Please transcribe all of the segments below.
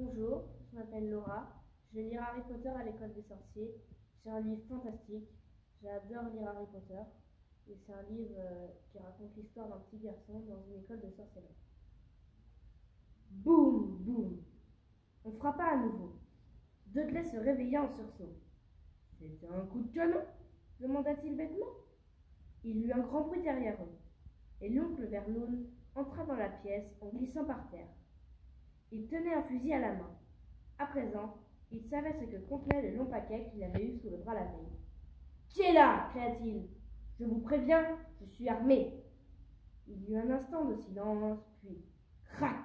Bonjour, je m'appelle Laura. Je vais lire Harry Potter à l'école des sorciers. C'est un livre fantastique. J'adore lire Harry Potter. Et c'est un livre qui raconte l'histoire d'un petit garçon dans une école de sorcellerie. Boum, boum. On frappa à nouveau. Dudley se réveilla en sursaut. C'était un coup de canon demanda-t-il bêtement. Il eut un grand bruit derrière eux. Et l'oncle Vernon entra dans la pièce en glissant par terre. Il tenait un fusil à la main. À présent, il savait ce que contenait le long paquet qu'il avait eu sous le bras la veille. « Qui est là » cria-t-il. « Je vous préviens, je suis armé. » Il y eut un instant de silence, puis crac.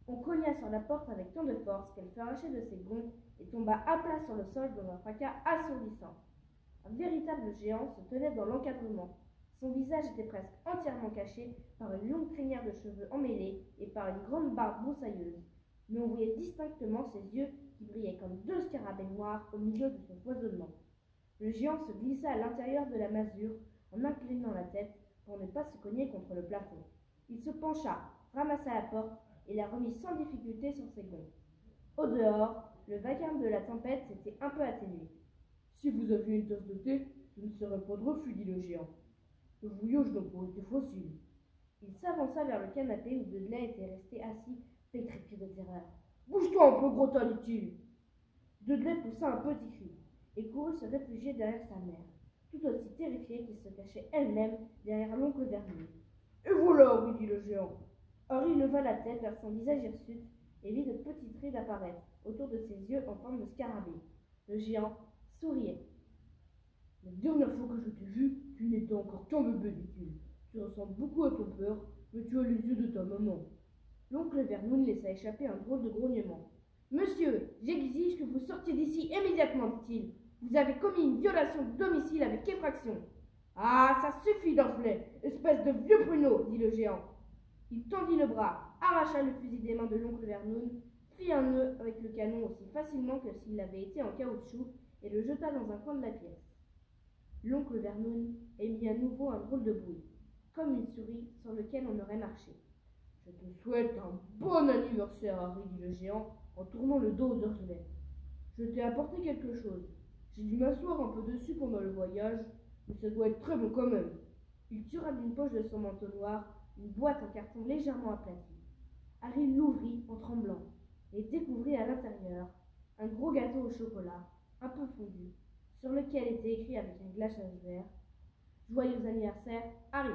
On cogna sur la porte avec tant de force qu'elle fut arrachée de ses gonds et tomba à plat sur le sol dans un fracas assourdissant. Un véritable géant se tenait dans l'encadrement. Son visage était presque entièrement caché par une longue crinière de cheveux emmêlés et par une grande barbe broussailleuse, mais on voyait distinctement ses yeux qui brillaient comme deux scarabées noirs au milieu de son foisonnement. Le géant se glissa à l'intérieur de la masure en inclinant la tête pour ne pas se cogner contre le plafond. Il se pencha, ramassa la porte et la remit sans difficulté sur ses gonds. Au dehors, le vacarme de la tempête s'était un peu atténué. « Si vous aviez une tasse de thé, ce ne serait pas de refus, dit le géant. Le voyage n'a pas été facile. » Il s'avança vers le canapé où Dudley était resté assis, pétrifié de terreur. « Bouge-toi un peu, Grota, dit-il. » Dudley poussa un petit cri et courut se réfugier derrière sa mère, tout aussi terrifiée qu'il se cachait elle-même derrière l'oncle Vernon. « Et voilà, lui dit le géant. » Harry leva la tête vers son visage hirsute et vit de petites rides apparaître autour de ses yeux en forme de scarabée. Le géant souriait. « La dernière fois que je t'ai vu, tu n'étais encore qu'un bébé, dit-il. Tu ressembles beaucoup à ton père, mais tu as les yeux de ta maman. » L'oncle Vernon laissa échapper un drôle de grognement. « Monsieur, j'exige que vous sortiez d'ici immédiatement, dit-il. Vous avez commis une violation de domicile avec effraction. »« Ah, ça suffit, Dursley, espèce de vieux pruneau, dit le géant. Il tendit le bras, arracha le fusil des mains de l'oncle Vernon, fit un nœud avec le canon aussi facilement que s'il avait été en caoutchouc et le jeta dans un coin de la pièce. L'oncle Vernon émit à nouveau un drôle de bruit, comme une souris sur lequel on aurait marché. « Je te souhaite un bon anniversaire, Harry, dit le géant en tournant le dos aux Dursley. Je t'ai apporté quelque chose. J'ai dû m'asseoir un peu dessus pendant le voyage, mais ça doit être très bon quand même. » Il tira d'une poche de son manteau noir une boîte en carton légèrement aplatie. Harry l'ouvrit en tremblant et découvrit à l'intérieur un gros gâteau au chocolat, un peu fondu, sur lequel était écrit avec un glaçage vert « Joyeux anniversaire, Harry !»